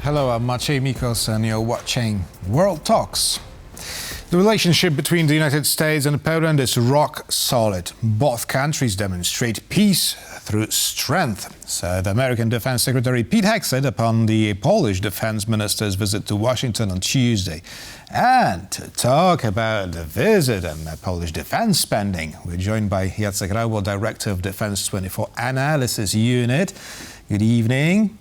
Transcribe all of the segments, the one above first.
Hello, I'm Maciej Mikos and you're watching World Talks. The relationship between the United States and Poland is rock solid. Both countries demonstrate peace through strength, said American Defense Secretary Pete Hegseth upon the Polish Defense Minister's visit to Washington on Tuesday. And to talk about the visit and Polish defense spending, we're joined by Jacek Raubo, Director of Defense 24 Analysis Unit. Good evening.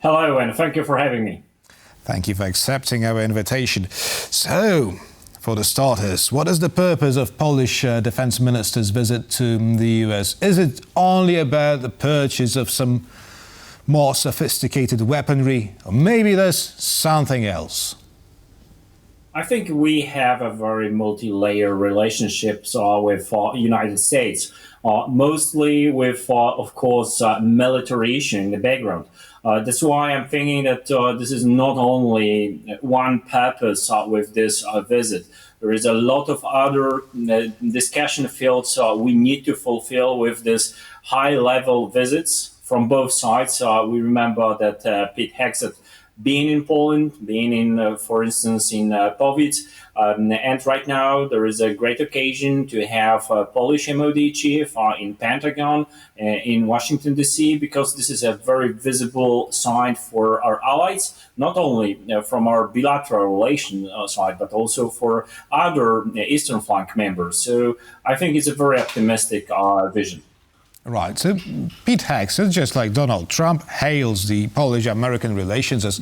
Hello, and thank you for having me. Thank you for accepting our invitation. So, for the starters, what is the purpose of Polish defense minister's visit to the US? Is it only about the purchase of some more sophisticated weaponry, or maybe there's something else? I think we have a very multi-layer relationship with United States, mostly with, of course, military issue in the background. That's why I'm thinking that this is not only one purpose with this visit. There is a lot of other discussion fields we need to fulfill with this high-level visits from both sides. We remember that Pete Hegseth being in Poland, being in, for instance, in Powice. And right now there is a great occasion to have a Polish MOD chief in Pentagon in Washington, D.C., because this is a very visible sign for our allies, not only from our bilateral relation side, but also for other Eastern flank members. So I think it's a very optimistic vision. Right, so Pete Hegseth, just like Donald Trump, hails the Polish-American relations as,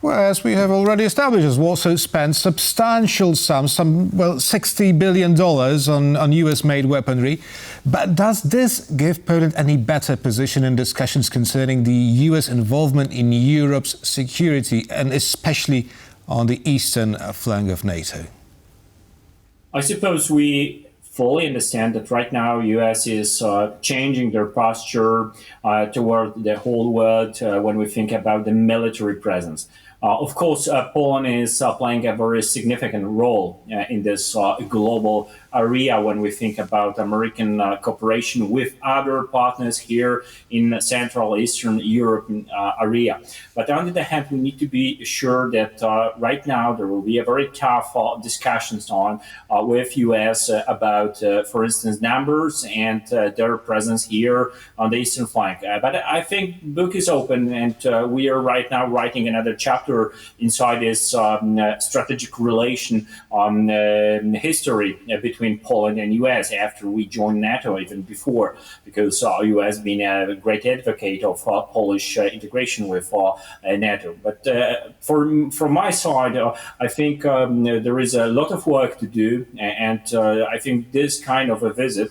well, as we have already established, as Warsaw spent substantial sums, $60 billion on US-made weaponry. But does this give Poland any better position in discussions concerning the US involvement in Europe's security, and especially on the eastern flank of NATO? I suppose we fully understand that right now U.S. is changing their posture toward the whole world when we think about the military presence. Of course, Poland is playing a very significant role in this global area when we think about American cooperation with other partners here in Central Eastern European area. But on the other hand, we need to be sure that right now there will be a very tough discussions on with U.S. about, for instance, numbers and their presence here on the eastern flank. But I think book is open, and we are right now writing another chapter inside this strategic relation history between Poland and US after we joined NATO, even before, because US been a great advocate of Polish integration with NATO. But from my side, I think there is a lot of work to do, and I think this kind of a visit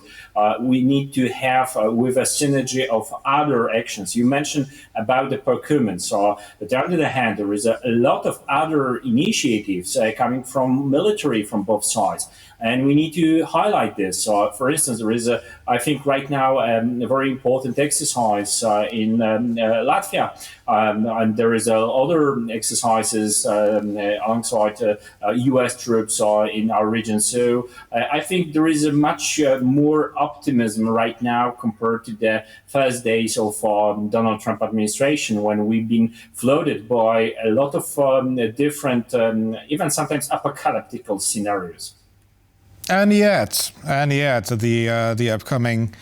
we need to have with a synergy of other actions. You mentioned about the procurement, but on the other hand, there is a lot of other initiatives coming from military from both sides. And we need to highlight this. For instance, there is, I think right now, a very important exercise in Latvia. And there is other exercises alongside US troops in our region. So I think there is a much more optimism right now compared to the first days of Donald Trump administration, when we've been flooded by a lot of different, even sometimes apocalyptic scenarios. And yet, the upcoming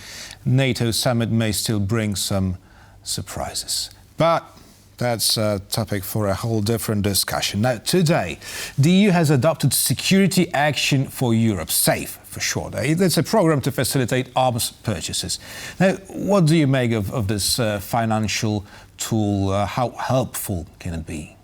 NATO summit may still bring some surprises. But that's a topic for a whole different discussion. Now, today, the EU has adopted Security Action for Europe, SAFE for short. It's a program to facilitate arms purchases. Now, what do you make of this financial tool? How helpful can it be?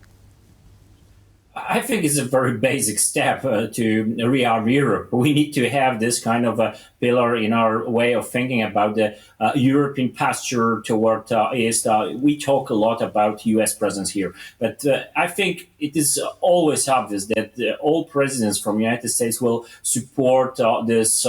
I think it's a very basic step to rearm Europe. We need to have this kind of a pillar in our way of thinking about the European posture toward East. We talk a lot about U.S. presence here, but I think it is always obvious that all presidents from the United States will support this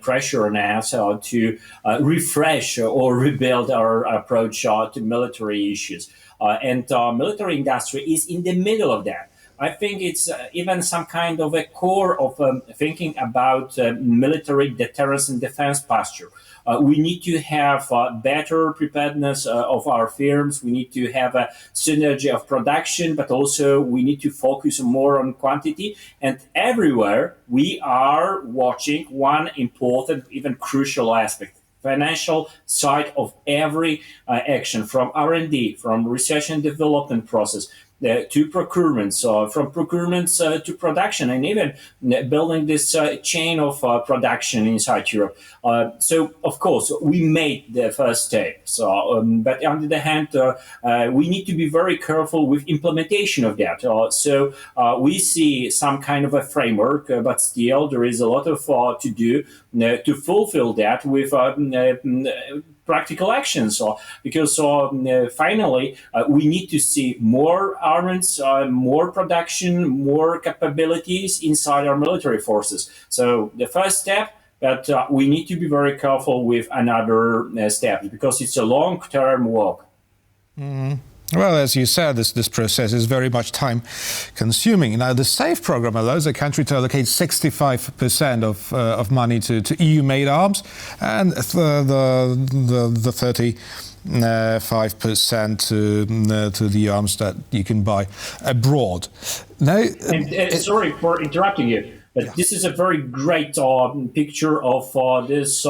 pressure on us to refresh or rebuild our approach to military issues. And military industry is in the middle of that. I think it's even some kind of a core of thinking about military deterrence and defense posture. We need to have better preparedness of our firms. We need to have a synergy of production, but also we need to focus more on quantity. And everywhere we are watching one important, even crucial aspect: financial side of every action, from R&D, from research and development process, to procurements, from procurements to production, and even building this chain of production inside Europe. So, of course, we made the first step. But on the other hand, we need to be very careful with implementation of that. We see some kind of a framework, but still there is a lot of to do to fulfill that with practical actions. Because finally, we need to see more armaments, more production, more capabilities inside our military forces. So the first step, but we need to be very careful with another step, because it's a long-term work. Well, as you said, this process is very much time-consuming. Now, the SAFE program allows a country to allocate 65% of money to EU-made arms, and the 35% to the arms that you can buy abroad. Now, sorry for interrupting you. But this is a very great picture of this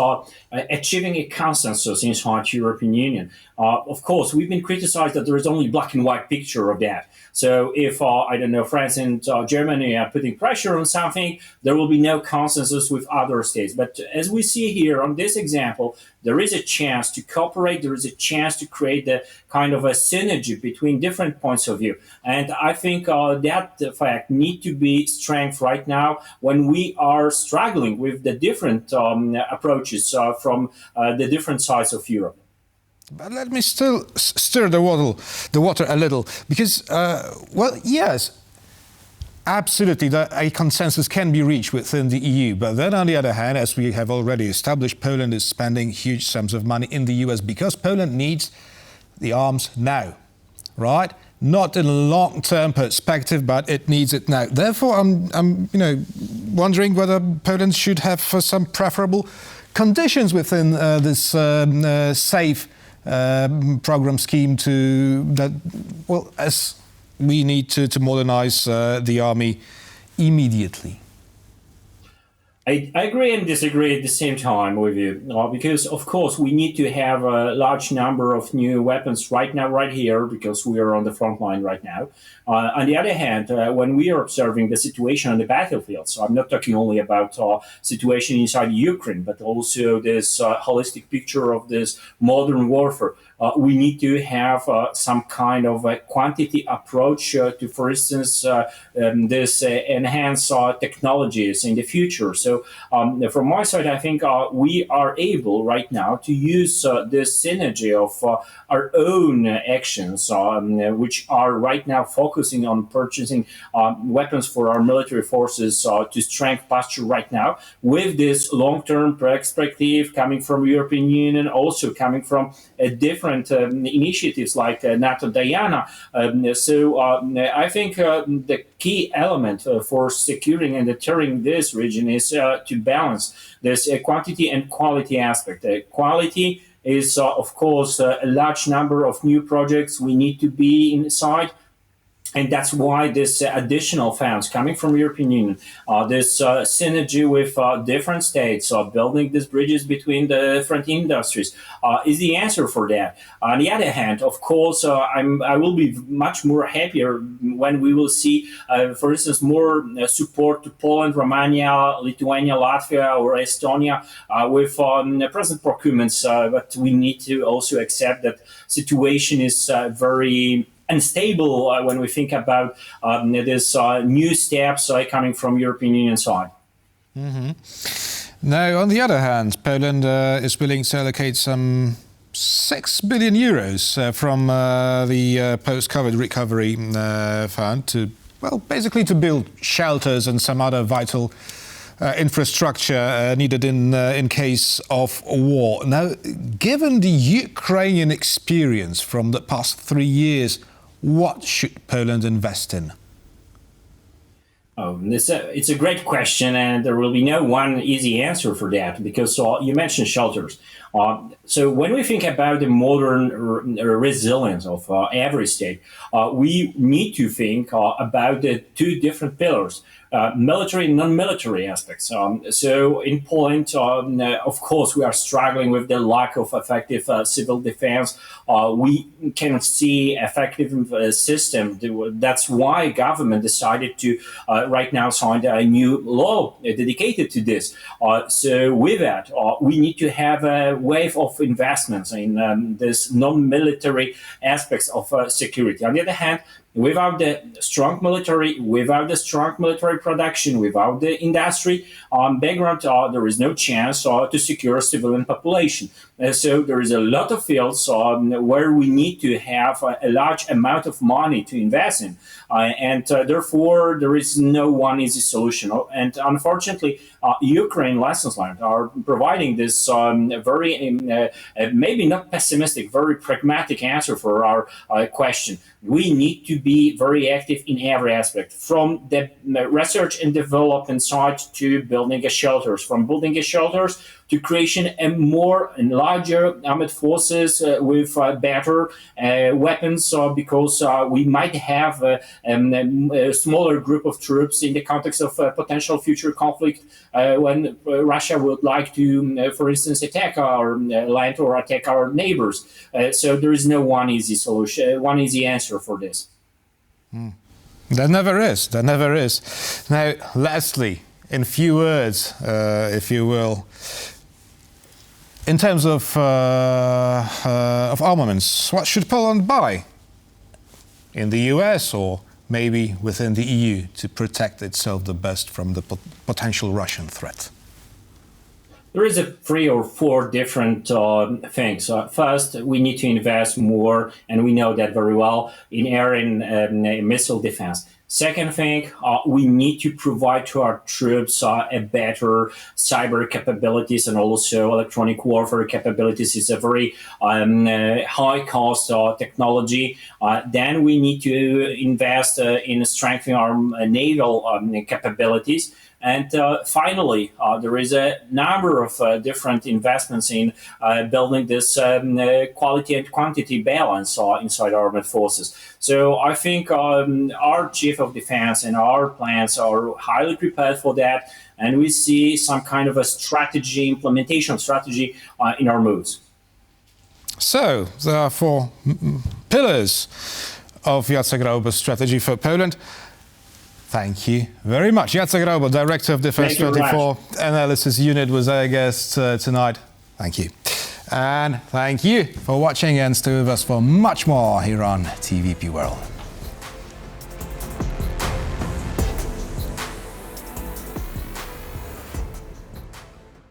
achieving a consensus inside the European Union. Of course, we've been criticized that there is only black and white picture of that. So if, I don't know, France and Germany are putting pressure on something, there will be no consensus with other states. But as we see here on this example, there is a chance to cooperate. There is a chance to create the kind of a synergy between different points of view. And I think that fact need to be strength right now when we are struggling with the different approaches from the different sides of Europe. But let me still stir the water a little, because, well, yes, absolutely, a consensus can be reached within the EU. But then, on the other hand, as we have already established, Poland is spending huge sums of money in the US because Poland needs the arms now, right? Not in a long-term perspective, but it needs it now. Therefore, I'm wondering whether Poland should have some preferable conditions within this SAFE program scheme as we need to modernize the army immediately. I agree and disagree at the same time with you, because, of course, we need to have a large number of new weapons right now, right here, because we are on the front line right now. On the other hand, when we are observing the situation on the battlefield, so I'm not talking only about situation inside Ukraine, but also this holistic picture of this modern warfare, we need to have some kind of a quantity approach to, for instance, this enhanced technologies in the future. So from my side, I think we are able right now to use this synergy of our own actions, which are right now focusing on purchasing weapons for our military forces to strengthen posture right now, with this long-term perspective coming from European Union, also coming from different initiatives like NATO Diana. I think the key element for securing and deterring this region is to balance this quantity and quality aspect. Quality is, of course, a large number of new projects we need to be inside. And that's why this additional funds coming from European Union, this synergy with different states, building these bridges between the different industries, is the answer for that. On the other hand, of course, I will be much more happier when we will see, for instance, more support to Poland, Romania, Lithuania, Latvia, or Estonia with present procurements. But we need to also accept that situation is very unstable when we think about these new steps coming from European Union side. Mm-hmm. Now, on the other hand, Poland is willing to allocate some 6 billion euros from the post-COVID recovery fund to, well, basically to build shelters and some other vital infrastructure needed in case of war. Now, given the Ukrainian experience from the past 3 years, what should Poland invest in? It's a great question, and there will be no one easy answer for that because you mentioned shelters. So when we think about the modern resilience of every state, we need to think about the two different pillars. Military and non-military aspects. So in Poland, of course, we are struggling with the lack of effective civil defense. We cannot see effective system. That's why government decided to right now sign a new law dedicated to this. So with that, we need to have a wave of investments in this non-military aspects of security. On the other hand, without the strong military, without the strong military production, without the industry background, there is no chance to secure civilian population. So there is a lot of fields where we need to have a large amount of money to invest in. And therefore, there is no one easy solution. And unfortunately, Ukraine lessons learned are providing this very, maybe not pessimistic, very pragmatic answer for our question. We need to be very active in every aspect, from the research and development side to building shelters, from building shelters to creation a more and larger armed forces with better weapons, because we might have a smaller group of troops in the context of potential future conflict when Russia would like to, for instance, attack our land or attack our neighbors. So there is no one easy solution, one easy answer for this. There never is. There never is. Now, Leslie, in few words, if you will, in terms of armaments, what should Poland buy in the US or maybe within the EU to protect itself the best from the potential Russian threat? There is 3 or 4 different things. First, we need to invest more, and we know that very well, in air and missile defense. Second thing, we need to provide to our troops a better cyber capabilities and also electronic warfare capabilities. It's a very high cost technology. Then we need to invest in strengthening our naval capabilities. And finally, there is a number of different investments in building this quality and quantity balance inside our armed forces. So I think our chief of defense and our plans are highly prepared for that. And we see some kind of a strategy, implementation strategy in our moves. So there are 4 pillars of Jacek Raubo's strategy for Poland. Thank you very much. Jacek Raubo, Director of Defense 24 Analysis Unit, was our guest tonight. Thank you. And thank you for watching and stay with us for much more here on TVP World.